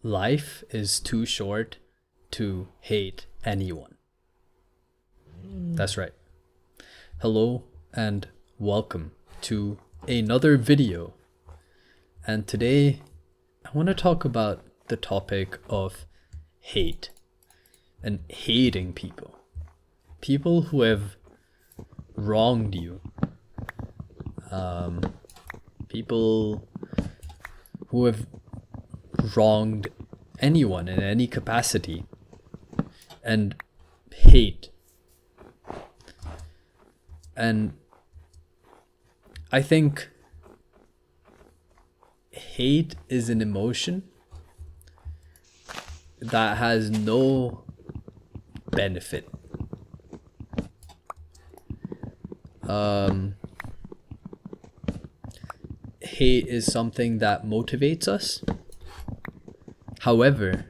Life is too short to hate anyone. That's right. Hello and welcome to another video. And today I want to talk about the topic of hate and hating people. People who have wronged you. People who have wronged anyone in any capacity, and hate. And I think hate is an emotion that has no benefit. Hate is something that motivates us. However,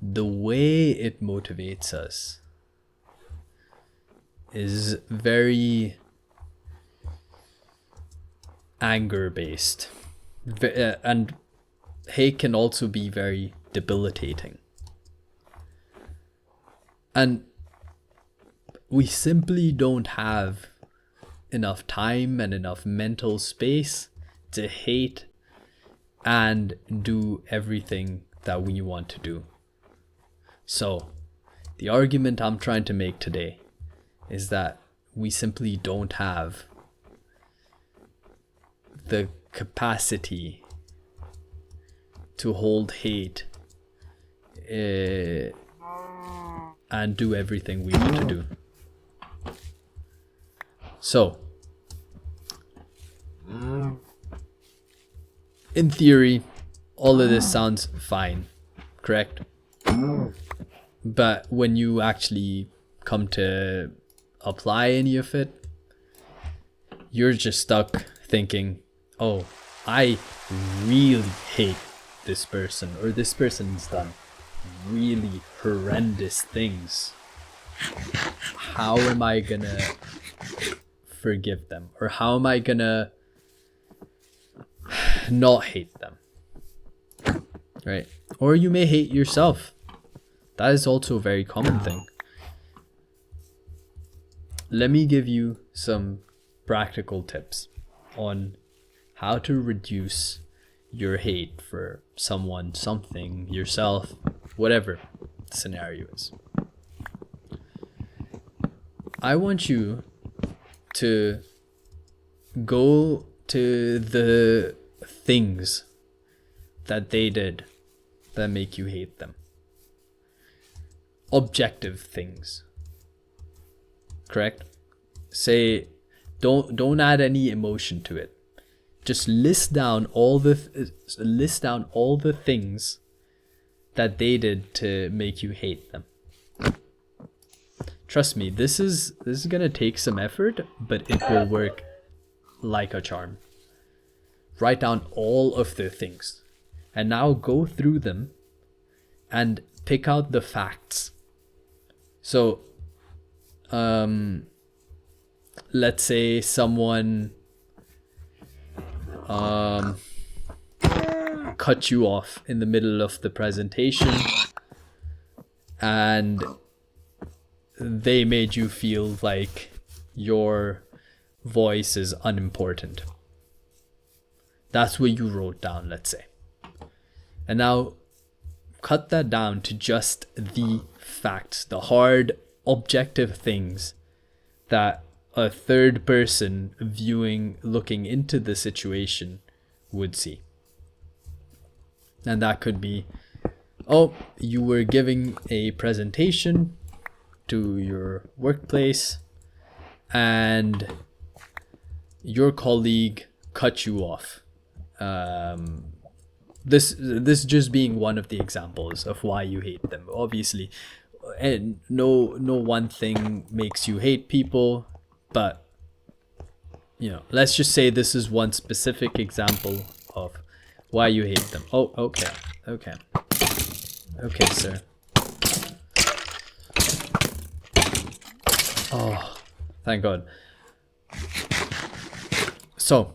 the way it motivates us is very anger based. And hate can also be very debilitating. And we simply don't have enough time and enough mental space to hate and do everything that we want to do. So, the argument I'm trying to make today is that we simply don't have the capacity to hold hate and do everything we want to do. So, in theory, all of this sounds fine, correct? But when you actually come to apply any of it, you're just stuck thinking, oh, I really hate this person, or this person's done really horrendous things. How am I gonna forgive them? Or how am I gonna not hate them? Right? Or you may hate yourself. That is also a very common thing. Let me give you some practical tips on how to reduce your hate for someone, something, yourself, whatever the scenario is. I want you to go to the things that they did that make you hate them. Objective things. Correct? Say, don't add any emotion to it. Just list down all the things that they did to make you hate them. Trust me, this is gonna take some effort, but it will work like a charm. Write down all of the things, and now go through them and pick out the facts. So, let's say someone cut you off in the middle of the presentation and they made you feel like your voice is unimportant. That's what you wrote down, let's say. And now cut that down to just the facts, the hard, objective things that a third person looking into the situation would see. And that could be, oh, you were giving a presentation to your workplace and your colleague cut you off. This just being one of the examples of why you hate them. Obviously, and no one thing makes you hate people, but let's just say this is one specific example of why you hate them. Oh, okay, sir. Oh, thank God. So,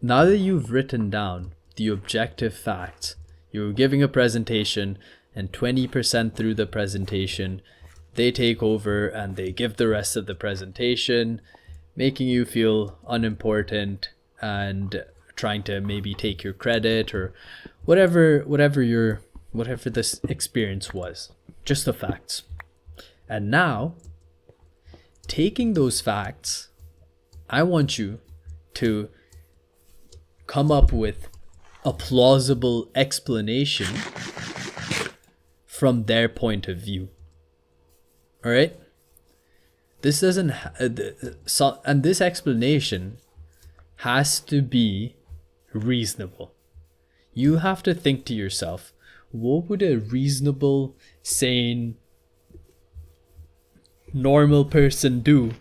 now that you've written down the objective facts, You're giving a presentation, and 20% through the presentation, they take over and they give the rest of the presentation, making you feel unimportant and trying to maybe take your credit or whatever this experience was. Just the facts. And now, taking those facts, I want you to come up with a plausible explanation from their point of view. All right? This doesn't and this explanation has to be reasonable. You have to think to yourself, what would a reasonable, sane, normal person do?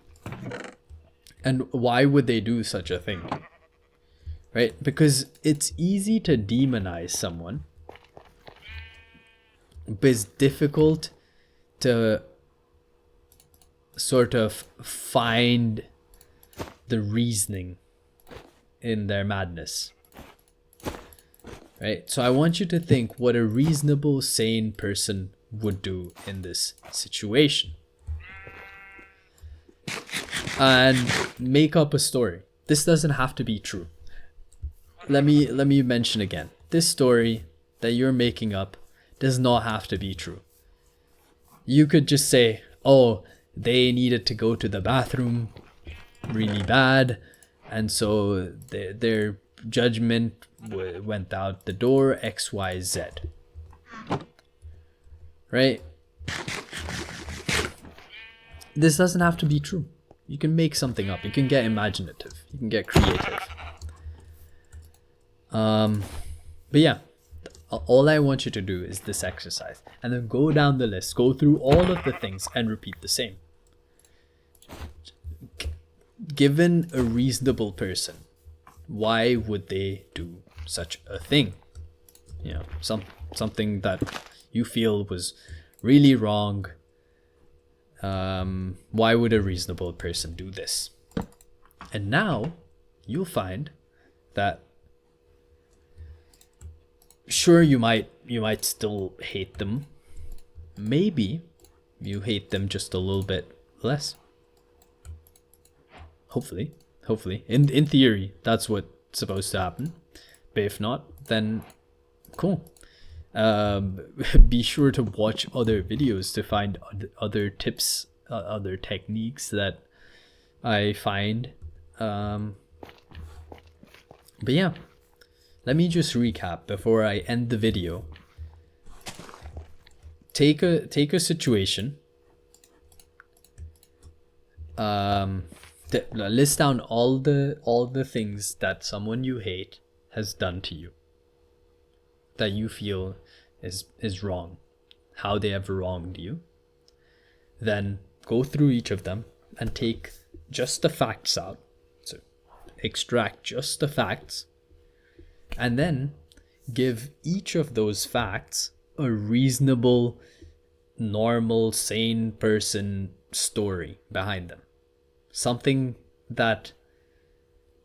And why would they do such a thing? Right? Because it's easy to demonize someone, but it's difficult to sort of find the reasoning in their madness. Right? So I want you to think what a reasonable, sane person would do in this situation. And make up a story. This doesn't have to be true. Let me mention again. This story that you're making up does not have to be true. You could just say, oh, they needed to go to the bathroom really bad, and so their judgment went out the door, XYZ. Right? This doesn't have to be true. You can make something up. You can get imaginative. You can get creative. But yeah, all I want you to do is this exercise, and then go down the list, go through all of the things and repeat the same. Given a reasonable person, why would they do such a thing? You know, something that you feel was really wrong. Why would a reasonable person do this? And now you'll find that sure, you might still hate them. Maybe you hate them just a little bit less. Hopefully. In theory, that's what's supposed to happen. But if not, then cool. Be sure to watch other videos to find other tips, other techniques that I find. But yeah, let me just recap before I end the video. Take a situation. List down all the things that someone you hate has done to you, that you feel is wrong, how they have wronged you. Then go through each of them and take just the facts out. So extract just the facts, and then give each of those facts a reasonable, normal, sane person story behind them. Something that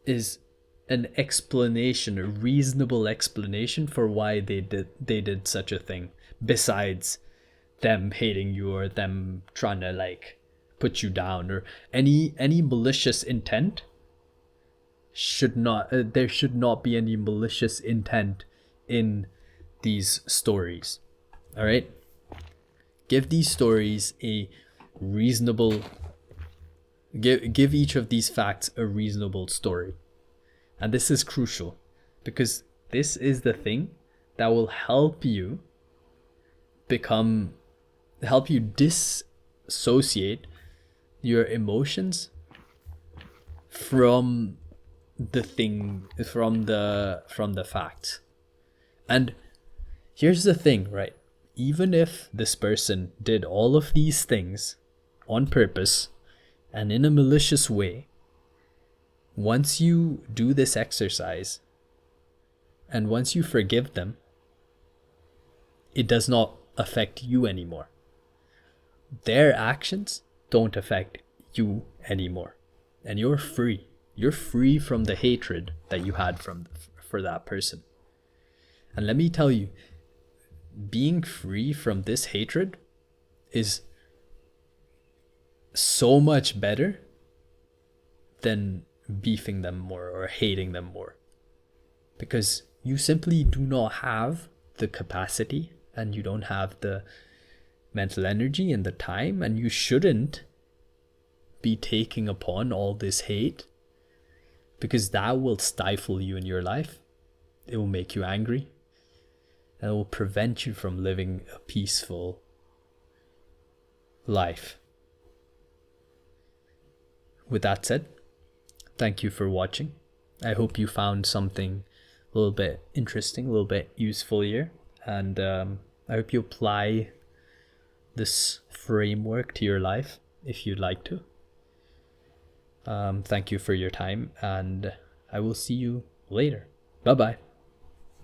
is an explanation, a reasonable explanation for why they did such a thing, besides them hating you or them trying to like put you down or any malicious intent. There should not be any malicious intent in these stories. All right? Give these stories a reasonable, give each of these facts a reasonable story. And this is crucial, because this is the thing that will help you dissociate your emotions from the thing, from the facts. And here's the thing, right? Even if this person did all of these things on purpose and in a malicious way, once you do this exercise and once you forgive them, it does not affect you anymore. Their actions don't affect you anymore. And you're free. You're free from the hatred that you had for that person. And let me tell you, being free from this hatred is so much better than beefing them more or hating them more, because you simply do not have the capacity and you don't have the mental energy and the time, and you shouldn't be taking upon all this hate, because that will stifle you in your life. It will make you angry, and it will prevent you from living a peaceful life. With that said, thank you for watching. I hope you found something a little bit interesting, a little bit useful here, and I hope you apply this framework to your life if you'd like to. Thank you for your time, and I will see you later. Bye bye.